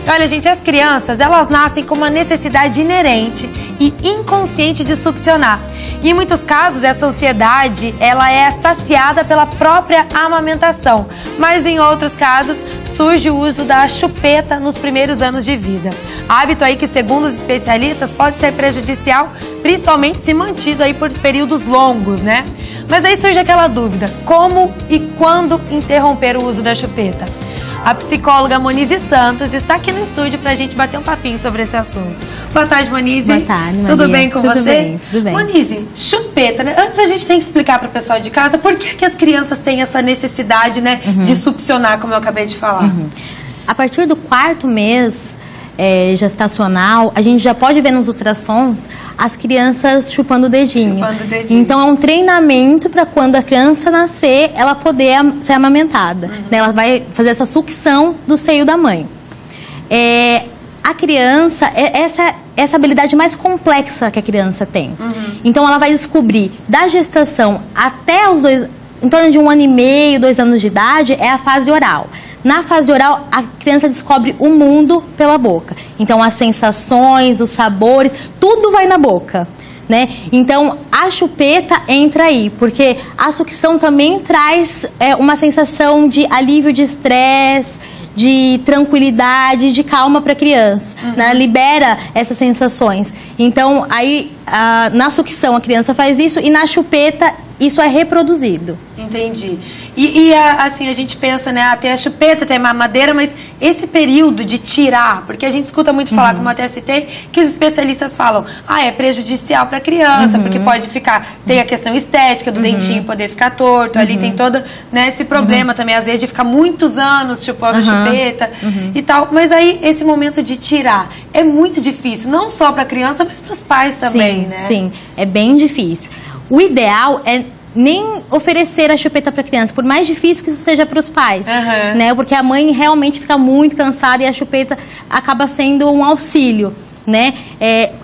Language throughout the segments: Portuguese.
Olha, gente, as crianças, elas nascem com uma necessidade inerente e inconsciente de succionar. E em muitos casos, essa ansiedade, ela é saciada pela própria amamentação. Mas em outros casos, surge o uso da chupeta nos primeiros anos de vida. Hábito aí que, segundo os especialistas, pode ser prejudicial, principalmente se mantido aí por períodos longos, né? Mas aí surge aquela dúvida, como e quando interromper o uso da chupeta? A psicóloga Monize Santos está aqui no estúdio para a gente bater um papinho sobre esse assunto. Boa tarde, Monize. Boa tarde, Maria. Tudo bem com você? Tudo bem, tudo bem. Monize, chupeta, né? Antes a gente tem que explicar para o pessoal de casa por que as crianças têm essa necessidade, né, de succionar, como eu acabei de falar. A partir do 4º mês gestacional, a gente já pode ver nos ultrassons as crianças chupando o dedinho. Então é um treinamento para quando a criança nascer, ela poder ser amamentada. Né? Ela vai fazer essa sucção do seio da mãe. A criança, essa habilidade mais complexa que a criança tem. Então ela vai descobrir da gestação até os em torno de 1 ano e meio, 2 anos de idade, é a fase oral. Na fase oral, a criança descobre o mundo pela boca. Então, as sensações, os sabores, tudo vai na boca, né? Então, a chupeta entra aí, porque a sucção também traz uma sensação de alívio de estresse, de tranquilidade, de calma para a criança, né? Libera essas sensações. Então, aí, na sucção, a criança faz isso e na chupeta, isso é reproduzido. Entendi. Assim, a gente pensa, né, tem a chupeta, tem a mamadeira, mas esse período de tirar, porque a gente escuta muito falar, como até citei, que os especialistas falam, é prejudicial para a criança, porque pode ficar, tem a questão estética do dentinho poder ficar torto, ali tem todo, né, esse problema também, às vezes, de ficar muitos anos chupando a chupeta e tal. Mas aí, esse momento de tirar é muito difícil, não só para a criança, mas para os pais também, né? Sim, é bem difícil. O ideal é nem oferecer a chupeta para a criança, por mais difícil que isso seja para os pais, né? Porque a mãe realmente fica muito cansada e a chupeta acaba sendo um auxílio, né?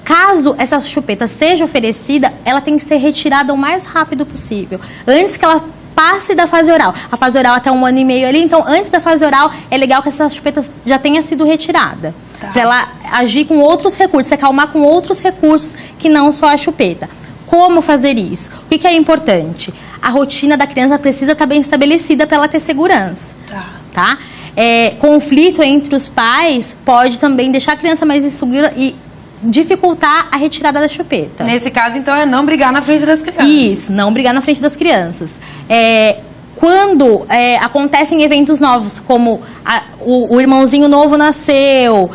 Caso essa chupeta seja oferecida, ela tem que ser retirada o mais rápido possível, antes que ela passe da fase oral. A fase oral até 1 ano e meio ali, então antes da fase oral é legal que essa chupeta já tenha sido retirada, para ela agir com outros recursos, se acalmar com outros recursos que não só a chupeta. Como fazer isso? O que é importante? A rotina da criança precisa estar bem estabelecida para ela ter segurança. Tá? Conflito entre os pais pode também deixar a criança mais insegura e dificultar a retirada da chupeta. Nesse caso, então, é não brigar na frente das crianças. Isso, não brigar na frente das crianças. Quando acontecem eventos novos, como o irmãozinho novo nasceu,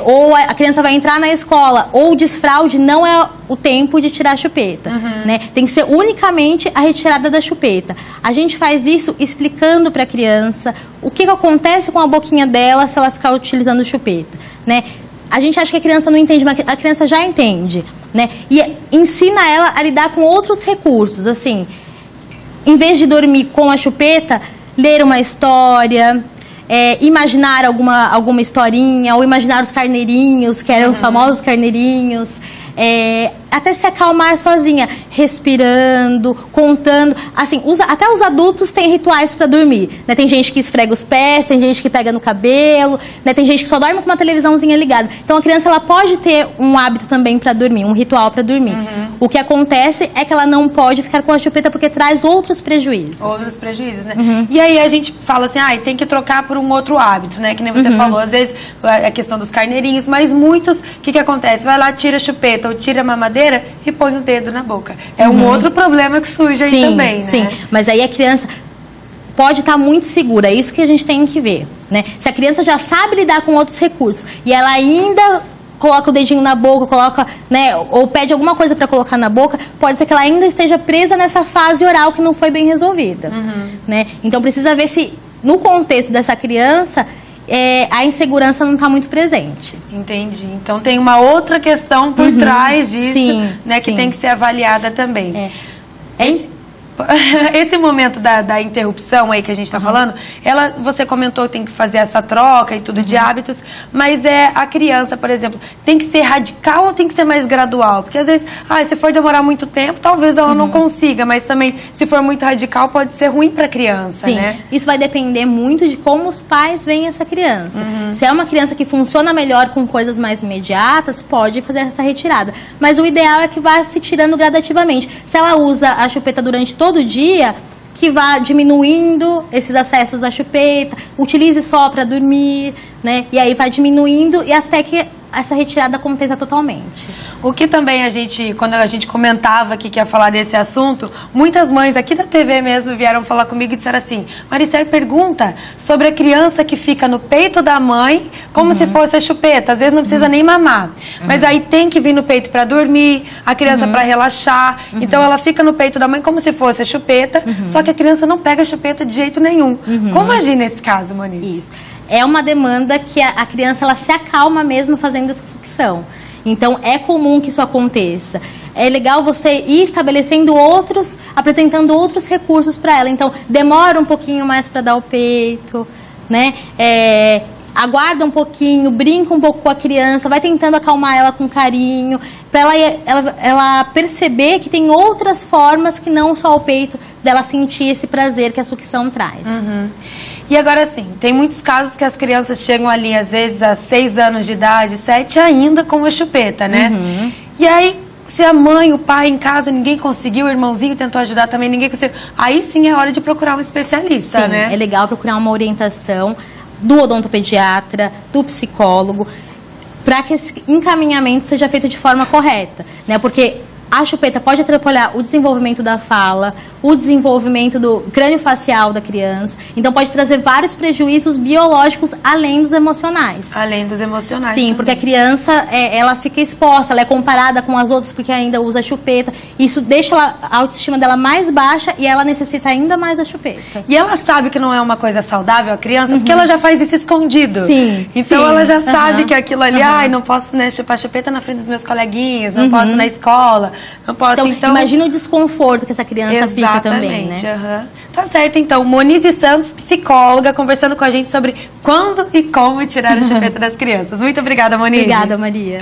ou a criança vai entrar na escola, ou desfraude, não é o tempo de tirar a chupeta. Né? Tem que ser unicamente a retirada da chupeta. A gente faz isso explicando para a criança o que acontece com a boquinha dela se ela ficar utilizando chupeta. Né? A gente acha que a criança não entende, mas a criança já entende. Né? E ensina ela a lidar com outros recursos, assim. Em vez de dormir com a chupeta, ler uma história, imaginar alguma historinha, ou imaginar os carneirinhos, que eram os famosos carneirinhos, até se acalmar sozinha, respirando, contando. Assim, até os adultos têm rituais para dormir. Né? Tem gente que esfrega os pés, tem gente que pega no cabelo, né? Tem gente que só dorme com uma televisãozinha ligada. Então a criança ela pode ter um hábito também para dormir, um ritual para dormir. O que acontece é que ela não pode ficar com a chupeta porque traz outros prejuízos. Outros prejuízos, né? E aí a gente fala assim, tem que trocar por um outro hábito, né? Que nem você falou, às vezes a questão dos carneirinhos, mas muitos, o que acontece? Vai lá, tira a chupeta ou tira a mamadeira e põe o dedo na boca. É um outro problema que surge aí também, né? Sim, mas aí a criança pode estar muito segura, é isso que a gente tem que ver, né? Se a criança já sabe lidar com outros recursos e ela ainda coloca o dedinho na boca, coloca, né, ou pede alguma coisa para colocar na boca, pode ser que ela ainda esteja presa nessa fase oral que não foi bem resolvida, né? Então precisa ver se no contexto dessa criança a insegurança não está muito presente. Entendi. Então tem uma outra questão por trás disso, né, que tem que ser avaliada também. esse momento da interrupção aí que a gente está falando, você comentou que tem que fazer essa troca e tudo de hábitos, mas a criança, por exemplo, tem que ser radical ou tem que ser mais gradual? Porque às vezes, se for demorar muito tempo, talvez ela não consiga, mas também, se for muito radical, pode ser ruim para a criança, Sim, né? Isso vai depender muito de como os pais veem essa criança. Se é uma criança que funciona melhor com coisas mais imediatas, pode fazer essa retirada. Mas o ideal é que vá se tirando gradativamente. Se ela usa a chupeta durante todo dia, que vá diminuindo esses acessos à chupeta, utilize só para dormir, né? E aí vai diminuindo e até que essa retirada aconteça totalmente. O que também quando a gente comentava aqui que ia falar desse assunto, muitas mães aqui da TV mesmo vieram falar comigo e disseram assim: Maricel, pergunta sobre a criança que fica no peito da mãe como se fosse a chupeta. Às vezes não precisa nem mamar, mas aí tem que vir no peito para dormir, a criança para relaxar. Então ela fica no peito da mãe como se fosse a chupeta, só que a criança não pega a chupeta de jeito nenhum. Como agir nesse caso, Monique? Isso. É uma demanda que a criança ela se acalma mesmo fazendo essa sucção. Então, é comum que isso aconteça. É legal você ir estabelecendo apresentando outros recursos para ela. Então, demora um pouquinho mais para dar o peito, né? Aguarda um pouquinho, brinca um pouco com a criança, vai tentando acalmar ela com carinho, para ela perceber que tem outras formas que não só o peito, dela sentir esse prazer que a sucção traz. E agora sim, tem muitos casos que as crianças chegam ali, às vezes, a 6 anos de idade, 7, ainda com a chupeta, né? E aí, se a mãe, o pai em casa, ninguém conseguiu, o irmãozinho tentou ajudar também, ninguém conseguiu, aí sim é hora de procurar um especialista, sim, né? É legal procurar uma orientação do odontopediatra, do psicólogo, para que esse encaminhamento seja feito de forma correta, né? Porque a chupeta pode atrapalhar o desenvolvimento da fala, o desenvolvimento do crânio facial da criança. Então, pode trazer vários prejuízos biológicos, além dos emocionais. Além dos emocionais. Sim, também. porque a criança, ela fica exposta, ela é comparada com as outras porque ainda usa chupeta. Isso deixa a autoestima dela mais baixa e ela necessita ainda mais da chupeta. E ela sabe que não é uma coisa saudável, a criança, porque ela já faz isso escondido. Sim. Então, ela já sabe que aquilo ali, não posso, né, chupar chupeta na frente dos meus coleguinhas, não posso na escola. Não posso, então, imagina o desconforto que essa criança fica também, né? Tá certo, então. Monize Santos, psicóloga, conversando com a gente sobre quando e como tirar a chupeta das crianças. Muito obrigada, Monize. Obrigada, Maria.